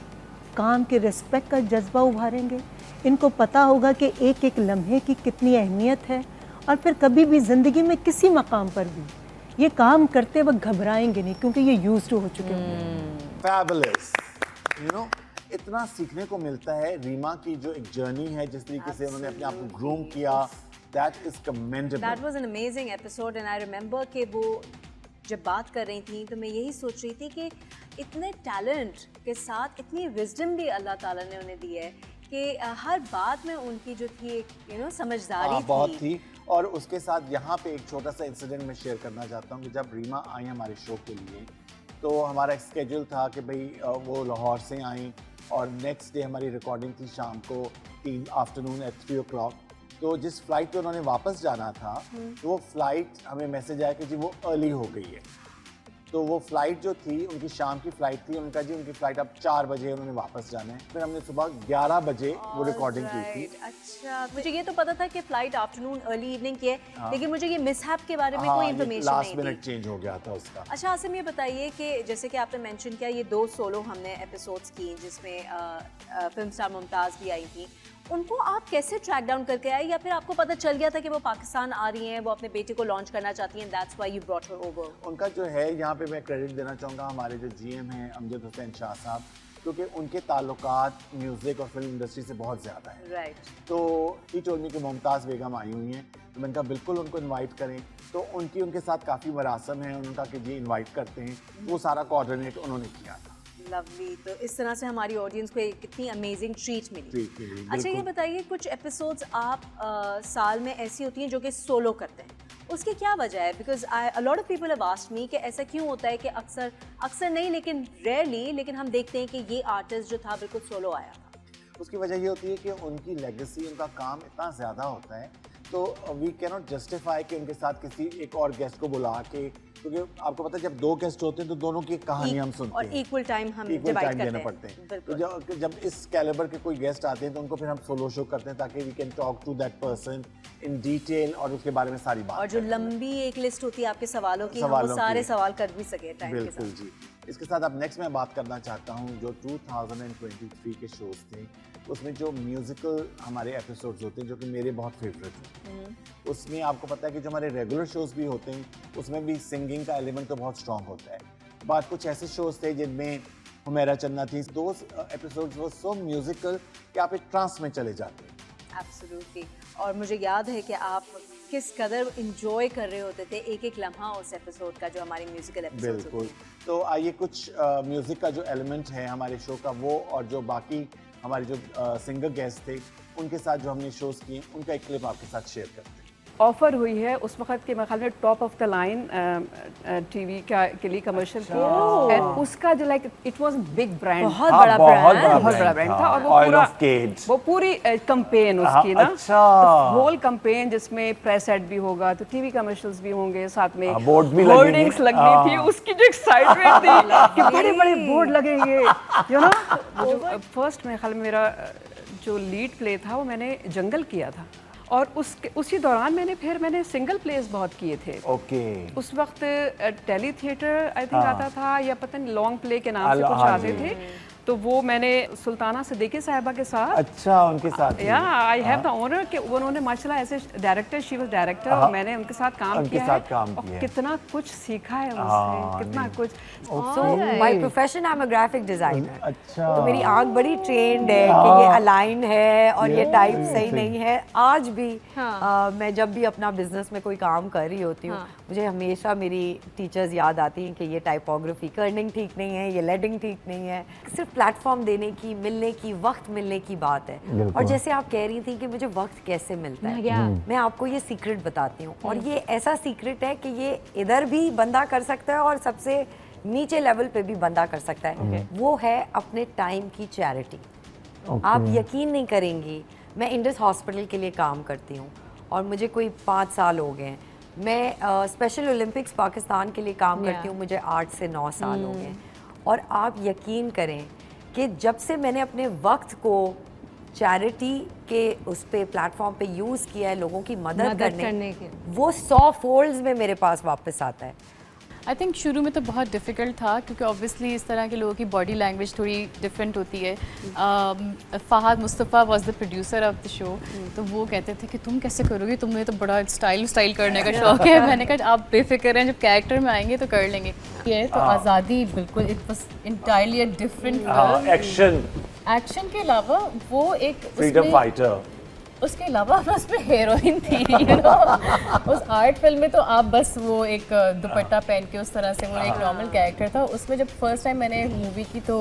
काम के रिस्पेक्ट का जज्बा उभारेंगे। इनको पता होगा कि एक एक लम्हे की कितनी अहमियत है, और फिर कभी भी ज़िंदगी में किसी मकाम पर भी ये काम करते वक्त घबराएंगे नहीं, क्योंकि ये यूज्ड टू हो चुके हैं। फैबुलस, यू नो, इतना सीखने को मिलता है। रीमा की जो एक जर्नी है, जिस तरीके से उन्होंने अपने आप को ग्रूम किया, that is commendable. That was an amazing episode and I remember कि वो जब बात कर रही थी तो मैं यही सोच रही थी कि इतने टैलेंट के साथ इतनी विजडम भी अल्लाह ताला ने उन्हें दी है कि हर बात में उनकी जो थी एक समझदारी बहुत थी। और उसके साथ यहाँ पे एक छोटा सा इंसिडेंट मैं शेयर करना चाहता हूँ कि जब रीमा आई हमारे शो के लिए, तो हमारा एक स्केड्यूल था कि भाई वो लाहौर से आई और नेक्स्ट डे हमारी रिकॉर्डिंग थी शाम को 3 आफ्टरनून एट 3 o'clock। तो जिस फ्लाइट पे उन्होंने वापस जाना था, तो वो फ्लाइट हमें मैसेज आया कि जी वो अर्ली हो गई है। तो वो फ्लाइट जो थी उनकी शाम की फ्लाइट थी, उनका जी उनकी फ्लाइट अब 4 बजे उन्होंने वापस जाना है। फिर हमने सुबह 11 बजे वो रिकॉर्डिंग की थी। अच्छा, मुझे ये तो पता था कि फ्लाइट आफ्टरनून अर्ली इवनिंग की है, लेकिन मुझे ये मिसहैप के बारे में कोई इन्फॉर्मेशन नहीं थी। लास्ट मिनट चेंज हो गया था उसका। अच्छा आसिम, ये बताइए कि जैसे कि आपने मेंशन किया ये 2 सोलो हमने एपिसोड्स की जिसमें फिल्म स्टार मुमताज़ भी आई थी, उनको आप कैसे ट्रैक डाउन करके आए, या फिर आपको पता चल गया था कि वो पाकिस्तान आ रही हैं, वो अपने बेटे को लॉन्च करना चाहती हैं, that's why you brought her over? उनका जो है यहाँ पे मैं क्रेडिट देना चाहूँगा हमारे जो GM हैं अमजद हुसैन शाह साहब, क्योंकि उनके ताल्लुकात म्यूज़िक और फिल्म इंडस्ट्री से बहुत ज़्यादा है। राइट। तो ही टोल्ड मी कि मुमताज़ बेगम आई हुई हैं, तो मैंने कहा बिल्कुल उनको इनवाइट करें। तो उनके साथ काफ़ी मरासम है उनका कि जी इनवाइट करते हैं, वो सारा कोऑर्डिनेट उन्होंने किया था। लवली। तो इस तरह से हमारी ऑडियंस को एक कितनी अमेजिंग ट्रीट मिली। अच्छा ये बताइए, कुछ एपिसोड्स आप साल में ऐसी होती हैं जो कि सोलो करते हैं, उसकी क्या वजह है? Because a lot of people have asked me कि ऐसा क्यों होता है कि अक्सर नहीं लेकिन रेयरली, लेकिन हम देखते हैं कि ये आर्टिस्ट जो था बिल्कुल सोलो आया था। उसकी वजह ये होती है कि उनकी लेगेसी, उनका काम इतना ज़्यादा होता है, तो वी कैन नॉट जस्टिफाई कि उनके साथ किसी एक और गेस्ट को बुला के, क्योंकि आपको पता है जब 2 गेस्ट होते हैं तो दोनों की कहानी हम सुनते हैं और इक्वल टाइम हम इक्वल डिवाइड टाइम करते देना हैं। पड़ते हैं। तो जब इस कैलिबर के कोई गेस्ट आते हैं तो उनको फिर हम सोलो शो करते हैं ताकि we can talk to that person in detail और उसके बारे में सारी बात। और जो लंबी एक लिस्ट होती है आपके सवालों की, हम वो सारे सवाल कर भी सके टाइम के साथ। बिल्कुल जी। इसके साथ अब नेक्स्ट मैं बात करना चाहता हूँ जो 2023 के शोज थे, उसमें जो म्यूजिकल हमारे एपिसोड्स होते हैं जो कि मेरे बहुत फेवरेट हैं। उसमें आपको पता है कि जो हमारे रेगुलर शोज भी होते हैं उसमें भी सिंगिंग का एलिमेंट तो बहुत स्ट्रॉन्ग होता है, बट कुछ ऐसे शोज थे जिनमें हुमैरा चन्ना थी, दोज एपिसोड्स वो सो म्यूजिकल कि आप एक ट्रांस में चले जाते हैं। एब्सोल्युटली। और मुझे याद है कि आप किस कदर इंजॉय कर रहे होते थे एक एक लम्हा उस एपिसोड का, जो हमारी म्यूजिकल एपिसोड। बिल्कुल। तो आइए कुछ म्यूजिक का जो एलिमेंट है हमारे शो का वो, और जो बाकी हमारे जो सिंगर गेस्ट थे उनके साथ जो हमने शोज किए उनका एक क्लिप आपके साथ शेयर करते हैं। ऑफर हुई है उस वक्त के मेरे ख्याल में top of the line TV के लिए कमर्शियल थी, और उसका जो like it was big brand, बहुत बड़ा ब्रांड था, और वो पूरी कैंपेन उसकी ना, होल कैंपेन जिसमें प्रेस एड भी होगा, तो टीवी कमर्शियल्स भी होंगे, साथ में होर्डिंग्स लगनी थी, उसकी जो एक्साइटमेंट थी कि बड़े बड़े बोर्ड लगेंगे, यू नो। फर्स्ट मेरे ख्याल में मेरा जो लीड प्ले था वो मैंने जंगल किया था, और उसी दौरान मैंने सिंगल प्लेस बहुत किए थे। उस वक्त टेली थिएटर आई थिंक आता था, या पता नहीं लॉन्ग प्ले के नाम से कुछ आते थे, तो वो मैंने सुल्ताना सिद्दीकी साहिबा के साथ, अच्छा उनके साथ, या आई हैव द ऑनर कि उन्होंने माशाल्लाह ऐसे डायरेक्टर, शी वाज डायरेक्टर, और मैंने उनके साथ काम किया है, और कितना कुछ सीखा है उनसे, कितना कुछ। So my profession, I am a graphic designer. अच्छा। तो मेरी आंख बड़ी ट्रेंड है कि ये अलाइन है और ये टाइप सही नहीं है। आज भी मैं जब भी अपना बिजनेस में कोई काम कर रही होती हूँ, मुझे हमेशा मेरी टीचर्स याद आती हैं कि ये टाइपोग्राफी कर्निंग ठीक नहीं है, ये लेडिंग ठीक नहीं है। सिर्फ प्लेटफॉर्म देने की, मिलने की, वक्त मिलने की बात है। और जैसे आप कह रही थी कि मुझे वक्त कैसे मिलता है, मैं आपको ये सीक्रेट बताती हूँ, और ये ऐसा सीक्रेट है कि ये इधर भी बंदा कर सकता है और सबसे नीचे लेवल पे भी बंदा कर सकता है। वो है अपने टाइम की चैरिटी। आप यकीन नहीं करेंगी, मैं इंडस हॉस्पिटल के लिए काम करती हूँ और मुझे कोई 5 साल हो गए हैं। मैं स्पेशल ओलंपिक्स पाकिस्तान के लिए काम करती हूँ, मुझे 8 से 9 साल हो गए। और आप यकीन करें कि जब से मैंने अपने वक्त को चैरिटी के उस पे प्लेटफॉर्म पे यूज़ किया है, लोगों की मदद करने के, वो 100 फोल्ड्स में मेरे पास वापस आता है। आई थिंक शुरू में तो बहुत डिफ़िकल्ट था, क्योंकि ऑब्वियसली इस तरह के लोगों की बॉडी लैंग्वेज थोड़ी डिफरेंट होती है। Fahad Mustafa was the producer of the show, तो वो कहते थे कि तुम कैसे करोगी, तुम्हें तो बड़ा स्टाइल करने का शौक है। मैंने कहा आप बेफिक्र हैं, जब कैरेक्टर में आएंगे तो कर लेंगे। ये तो आज़ादी बिल्कुल, it was entirely a different action के अलावा वो एक फ्रीडम फाइटर, उसके अलावा बस में हीरोइन थी, यू नो। उस आर्ट फिल्म में तो आप बस वो एक दुपट्टा पहन के उस तरह से, वो एक नॉर्मल कैरेक्टर था। उसमें जब फर्स्ट टाइम मैंने मूवी की तो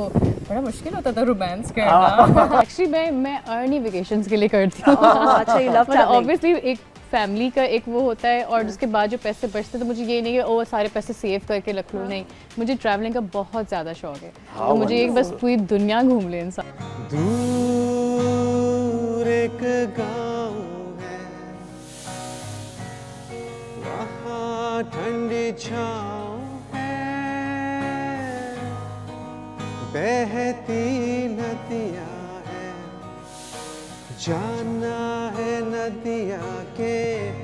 बड़ा मुश्किल होता था रोमांस करना। एक्चुअली मैं अर्नी वेकेशंस के लिए करती हूँ। अच्छा, you love traveling. ऑब्वियसली एक फैमिली का एक वो होता है और उसके बाद जो पैसे बचते तो मुझे ये नहीं कि ओ सारे पैसे सेव करके रख लूँ, नहीं, मुझे ट्रैवलिंग का बहुत ज़्यादा शौक है। तो मुझे एक बस पूरी दुनिया घूम ले इंसान। दूर एक गाँव है, वहाँ ठंडी छाँव है, बहती नदियाँ है, जाना है नदिया के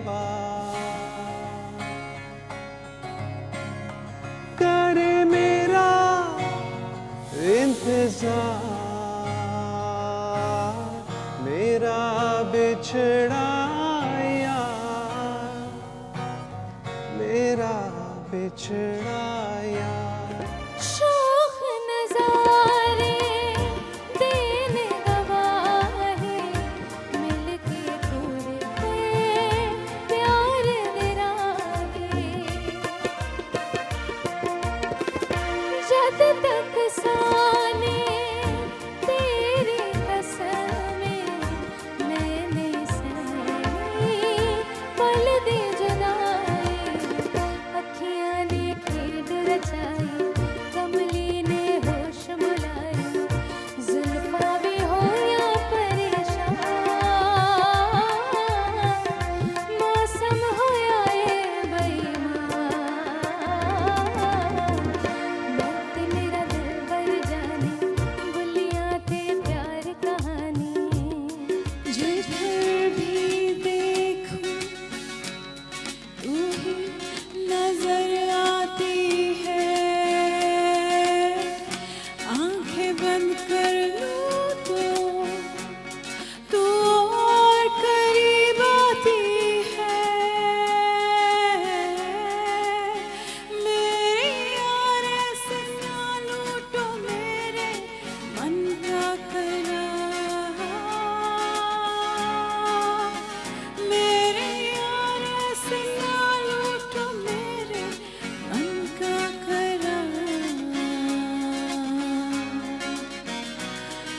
पार। करे मेरा इंतजार, मेरा बिछड़ा यार, मेरा बिछड़ा यार। शोख नजारे देने गवाहे, मिलके तुरते प्यार निराहे। जब तक साने तेरी कसमें मैंने सही पल दे जगाए। अखियाँ ने खेद रचाई, कमली ने होश बुलाए, जुल्फा भी हो या परेशान, मौसम हो या ये बेईमान। वक्त मेरा दिल भर जाने, बुलियाँ थे प्यार कहानी। जिधर भी देखूं तू ही नजर आती है, आंखें बंद कर लूं तो तू और करीब आती है। मेरे यार ऐसे ना लूटो मेरे मन का करार। मेरे यार ऐसे ना लूटो मेरे मन का करार।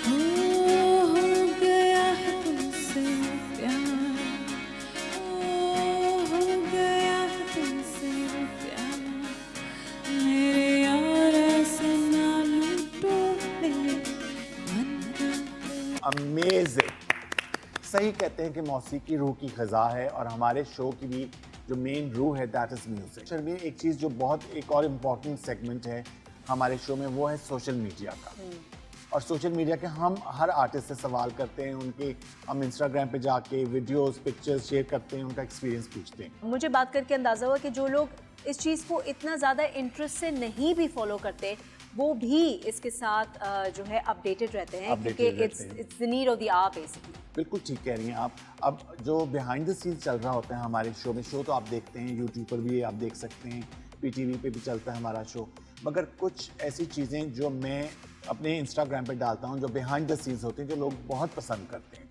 हो गया है तुमसे प्यार, हो गया है तुमसे प्यार। मेरे यार ऐसे ना लूटो मेरे मन का। अमेजिंग। सही कहते हैं कि मौसीकी रूह की ग़िज़ा है और हमारे शो की भी जो मेन रूह है दैट इज़ म्यूज़िक। शर्मी, एक चीज़ जो बहुत एक और इम्पॉर्टेंट सेगमेंट है हमारे शो में वो है सोशल मीडिया का। और सोशल मीडिया के हम हर आर्टिस्ट से सवाल करते हैं, उनके हम इंस्टाग्राम पे जाके वीडियोस पिक्चर्स शेयर करते हैं, उनका एक्सपीरियंस पूछते हैं। मुझे बात करके अंदाज़ा हुआ कि जो लोग इस चीज़ को इतना ज़्यादा इंटरेस्ट से नहीं भी फॉलो करते वो भी इसके साथ जो है अपडेटेड रहते हैं, क्योंकि it's the need of the hour basically. बिल्कुल ठीक कह रही हैं आप। अब जो बिहाइंड द सीन्स चल रहा होता है हमारे शो में, शो तो आप देखते हैं यूट्यूब पर भी आप देख सकते हैं, PTV पे भी चलता है हमारा शो, मगर कुछ ऐसी चीज़ें जो मैं अपने इंस्टाग्राम पे डालता हूँ जो बिहाइंड द सीन्स होते हैं, जो लोग बहुत पसंद करते हैं,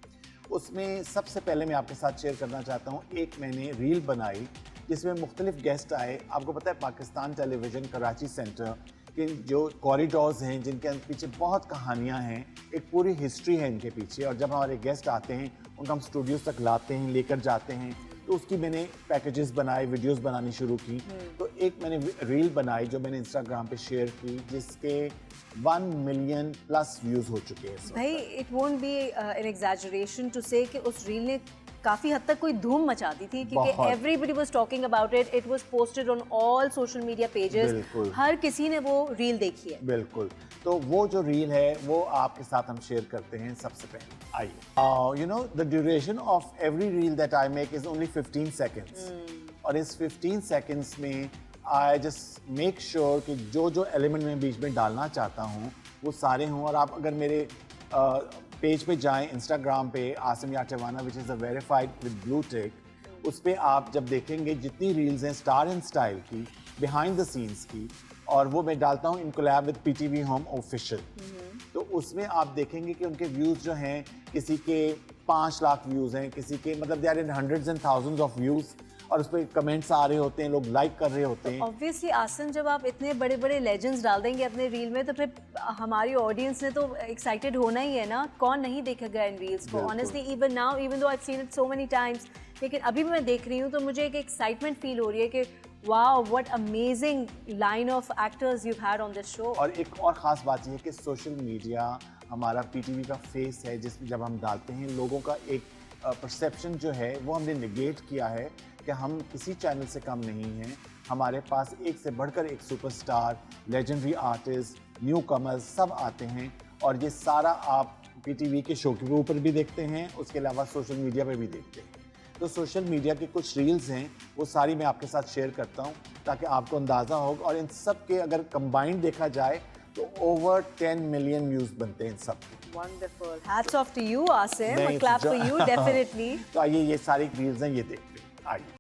उसमें सबसे पहले मैं आपके साथ शेयर करना चाहता हूँ। एक मैंने रील बनाई जिसमें मुख्तलिफ गेस्ट आए। आपको पता है पाकिस्तान टेलीविज़न कराची सेंटर के जो कॉरिडोर्स हैं, जिनके पीछे बहुत कहानियाँ हैं, एक पूरी हिस्ट्री है इनके पीछे, और जब हमारे गेस्ट आते हैं उनको हम स्टूडियोज़ तक लाते हैं, लेकर जाते हैं, तो उसकी मैंने पैकेजेस बनाए, वीडियोस बनानी शुरू की। तो एक मैंने रील बनाई जो मैंने इंस्टाग्राम पे शेयर की, जिसके 1 मिलियन प्लस व्यूज़ हो चुके हैं। भाई it won't be an exaggeration to say कि उस रील ने काफ़ी हद तक कोई धूम मचा दी थी, क्योंकि everybody was talking about it, it was posted on all social media pages, हर किसी ने वो रील देखी है। बिल्कुल। तो वो जो रील है वो आपके साथ हम शेयर करते हैं। सबसे पहले आइए, you know the duration of every reel that I make is only 15 seconds, और इस 15 सेकेंड्स में आई जस्ट मेक श्योर कि जो जो एलिमेंट मैं बीच में डालना चाहता हूँ वो सारे हों। और आप अगर मेरे पेज पे जाएं इंस्टाग्राम पे, Asim Yatewana which is a verified with blue tick, उस पर आप जब देखेंगे जितनी रील्स हैं स्टार एंड स्टाइल की, बिहाइंड द सीन्स की, और वो मैं डालता हूँ in collab with PTV home official, तो उसमें आप देखेंगे कि उनके व्यूज़ जो हैं, किसी के 5 लाख व्यूज़ हैं, किसी के मतलब they are in hundreds and thousands of views. और उस पर कमेंट्स आ रहे होते हैं, लोग लाइक कर रहे होते हैं। ऑब्वियसली आसन, जब आप इतने बड़े बड़े लेजेंड्स डाल देंगे अपने रील में तो फिर हमारी ऑडियंस ने तो एक्साइटेड होना ही है ना, कौन नहीं देखेगा इन रील्स को। Honestly even now, even though I have seen it so many times, लेकिन अभी भी मैं देख रही हूँ तो मुझे एक एक्साइटमेंट फील हो रही है कि wow what amazing line of actors you had on this show. और एक और ख़ास बात यह है कि सोशल मीडिया हमारा पीटीवी का फेस है, जिसमें जब हम डालते हैं लोगों का एक परसेप्शन जो है वो हमने निगेट किया है कि हम किसी चैनल से कम नहीं हैं। हमारे पास एक से बढ़कर एक superstar, legendary artist, new commerce सब आते हैं, और ये सारा आप पीटीवी के शो के ऊपर भी देखते हैं, उसके अलावा सोशल मीडिया पे भी देखते हैं। तो सोशल मीडिया की कुछ रील्स हैं वो सारी मैं आपके साथ शेयर करता हूँ ताकि आपको अंदाज़ा हो, और इन सब के अगर कंबाइंड देखा जाए तो ओवर 10 मिलियन व्यूज़ बनते हैं इन सब के। Wonderful, hats off to you Asim, a clap for you definitely. तो आइए ये सारी रील्स हैं, ये देखते हैं, आइए।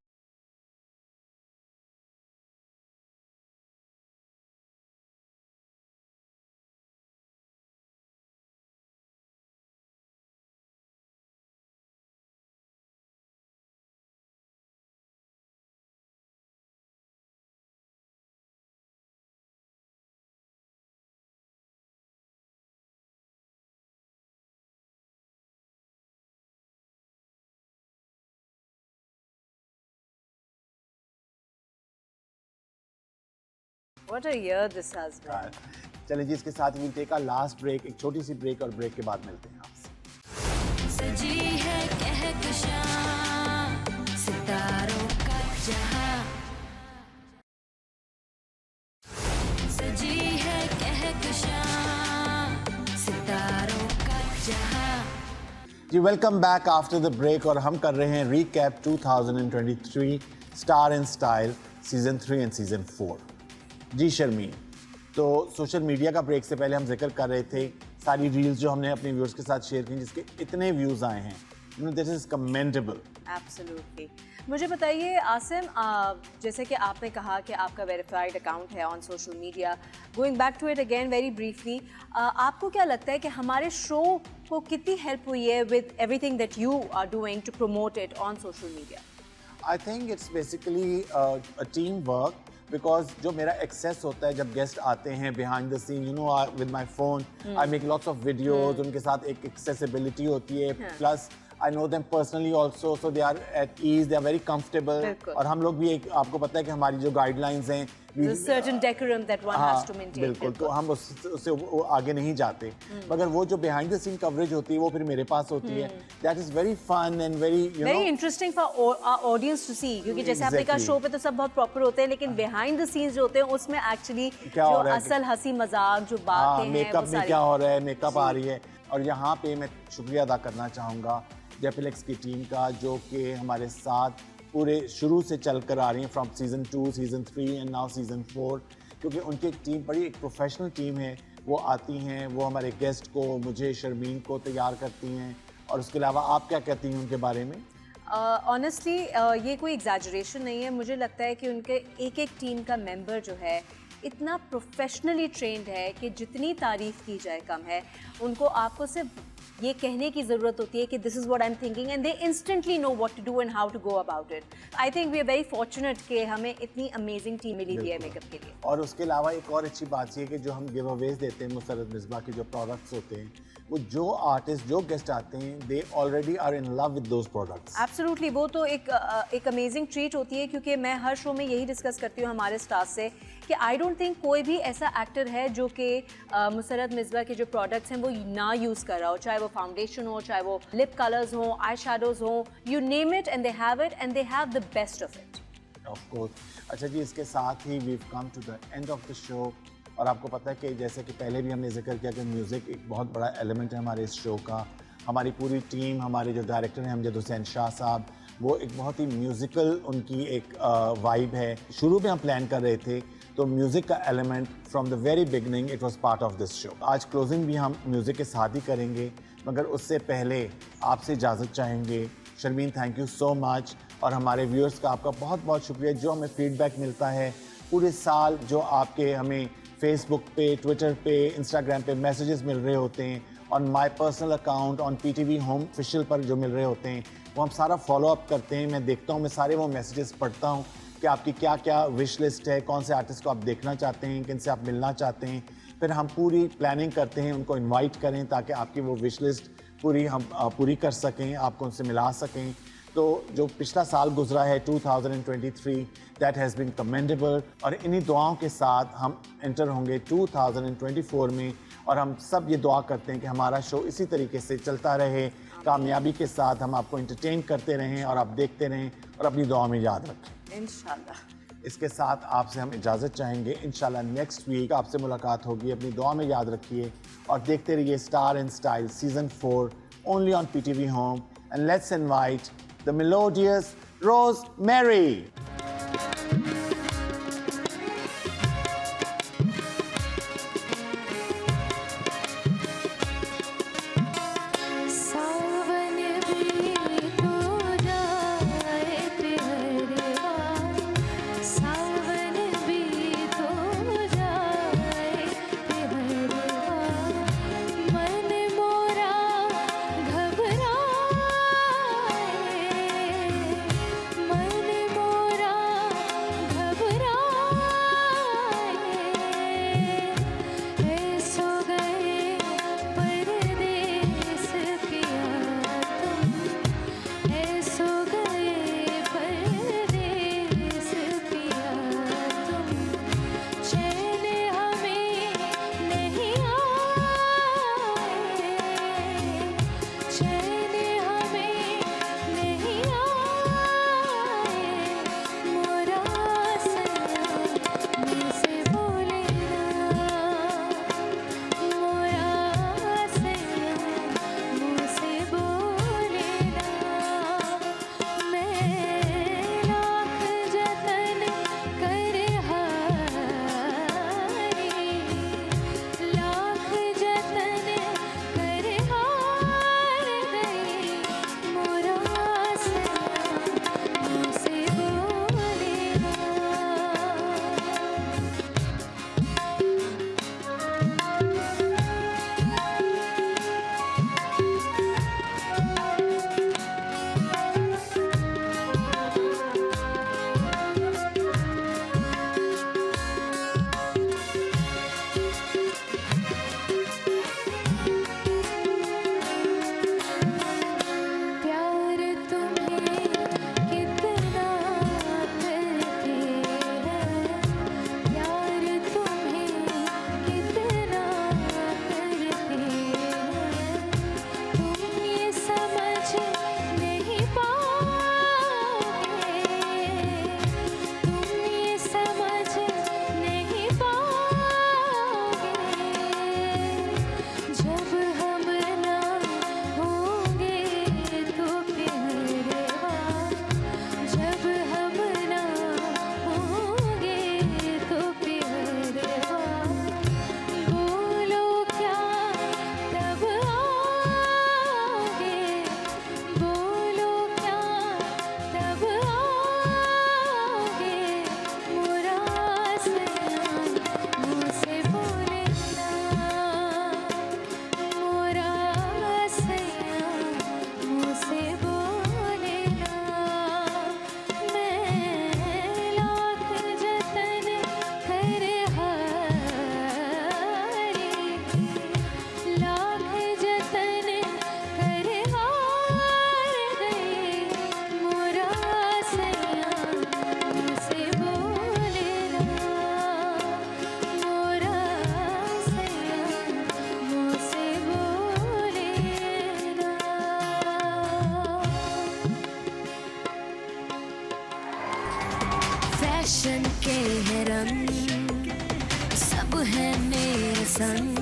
What a year this has been. चलिए जी, इसके साथ will take a last break, एक छोटी सी ब्रेक, और ब्रेक के बाद मिलते हैं आपसे। सजी है कहकशां सितारों का जहां, सजी है कहकशां सितारों का जहां। जी welcome back after the break, और हम कर रहे हैं recap 2023 star in style season 3 and season 4। जी शर्मीन, तो सोशल मीडिया का ब्रेक से पहले हम जिक्र कर रहे थे सारी रील्स जो हमने अपने व्यूअर्स के साथ शेयर की, जिसके इतने व्यूज़ आए हैं, दिस इज़ कमेंडेबल। एब्सोल्युटली। मुझे बताइए आसिम, जैसे कि आपने कहा कि आपका वेरीफाइड अकाउंट है on social media, going back to it again very briefly, आपको क्या लगता है कि हमारे शो को कितनी हेल्प हुई है with everything that you are doing to promote it on social media? I think it's basically a team work, because जो मेरा एक्सेस होता है जब गेस्ट आते हैं behind the scene, you know, with my phone I make lots of videos, उनके साथ एक एक्सेसिबिलिटी होती है, plus I know them personally also, so they are at ease, they are very comfortable. और हम लोग भी एक, आपको पता है कि हमारी जो guidelines हैं, There's a certain decorum that one has to maintain. बिल्कुल, तो हम उससे आगे नहीं जाते, मगर वो जो behind the scene coverage होती है वो फिर मेरे पास होती है. That is very fun and very, you know, very interesting for our audience to see, क्योंकि जैसे आपने कहा शो पे तो सब बहुत प्रॉपर होते हैं, लेकिन behind the scenes जो होते हैं उसमें एक्चुअली जो असल हंसी मजाक जो बातें हैं, मेकअप में क्या हो रहा है, मेकअप आ रही है. और यहाँ पे मैं शुक्रिया अदा करना चाहूँगा जेपिलेक्स की टीम का, जो कि हमारे साथ पूरे शुरू से चल कर आ रही हैं, from season 2, season 3 and now season 4, क्योंकि उनकी टीम बड़ी एक प्रोफेशनल टीम है. वो आती हैं, वो हमारे गेस्ट को, मुझे, शर्मीन को तैयार करती हैं. और उसके अलावा आप क्या कहती हैं उनके बारे में? ऑनेस्टली ये कोई एग्जैजरेशन नहीं है, मुझे लगता है कि उनके एक एक टीम का मेंबर जो है इतना प्रोफेशनली ट्रेंड है कि जितनी तारीफ़ की जाए कम है. उनको आपको सिर्फ ये कहने की ज़रूरत होती है कि this is what I am thinking and they instantly know what to do and how to go about it. I think we are very fortunate कि हमें इतनी अमेजिंग टीम मिली हुई है मेकअप के लिए. और उसके अलावा एक और अच्छी बात ये है कि जो हम गिव अवेज देते हैं मुसरत मिसबा के जो प्रोडक्ट्स होते हैं, वो जो आर्टिस्ट, जो गेस्ट आते हैं, they already are in love with those products. Absolutely, वो तो एक अमेजिंग ट्रीट होती है, क्योंकि मैं हर शो में यही डिस्कस करती हूँ हमारे स्टाफ से कि आई डोंट थिंक कोई भी ऐसा एक्टर है जो कि मुसरत मिसबा के जो प्रोडक्ट्स हैं वो ना यूज़ कर रहा हो, चाहे वो फाउंडेशन हो, चाहे वो लिप कलर्स हो, आई शैडोज हो, you name it and they have it and they have the best of it. Of course. अच्छा जी, इसके साथ ही we have come to the end of the show. और आपको पता है कि जैसे कि पहले भी हमने जिक्र किया कि म्यूज़िक एक बहुत बड़ा एलिमेंट है हमारे इस शो का. हमारी पूरी टीम, हमारे जो डायरेक्टर हैं अमजद हुसैन शाह साहब, वो एक बहुत ही म्यूज़िकल उनकी एक वाइब है. शुरू में हम प्लान कर रहे थे तो म्यूज़िक का element from the very beginning it was part of this show. आज क्लोजिंग भी हम म्यूज़िक के साथ ही करेंगे, मगर उससे पहले आपसे इजाज़त चाहेंगे. Sharmeen, thank you so much. और हमारे व्यूअर्स का आपका बहुत बहुत शुक्रिया जो हमें फीडबैक मिलता है पूरे साल, जो आपके हमें फेसबुक पे, ट्विटर पे, इंस्टाग्राम पे मैसेजेस मिल रहे होते हैं, on my personal account, on PTV home official पर जो मिल रहे होते हैं, वो हम सारा फॉलो अप करते हैं। मैं देखता हूँ, मैं सारे वो मैसेजेस पढ़ता हूँ कि आपकी क्या क्या विश लिस्ट है, कौन से आर्टिस्ट को आप देखना चाहते हैं, किन से आप मिलना चाहते हैं। फिर हम पूरी प्लानिंग करते हैं, उनको इनवाइट करें ताकि आपकी वो विश लिस्ट पूरी कर सकें, आपको उनसे मिला सकें। तो जो पिछला साल गुजरा है 2023, दैट हैज़ बीन कमेंडेबल। और इन्हीं दुआओं के साथ हम एंटर होंगे 2024 में, और हम सब ये दुआ करते हैं कि हमारा शो इसी तरीके से चलता रहे, कामयाबी के साथ हम आपको एंटरटेन करते रहें और आप देखते रहें और अपनी दुआ में याद रखें इंशाल्लाह। इसके साथ आपसे हम इजाज़त चाहेंगे। इंशाल्लाह नेक्स्ट वीक आपसे मुलाकात होगी। अपनी दुआ में याद रखिए और देखते रहिए star in style season 4 only on PTV home. And let's invite the melodious rosemary. Fashion के है रंग, सब है मेरे संग,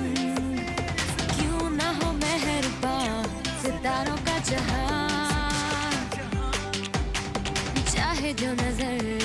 क्यों ना हो मेहरबान सितारों का जहां, चाहे जो नजर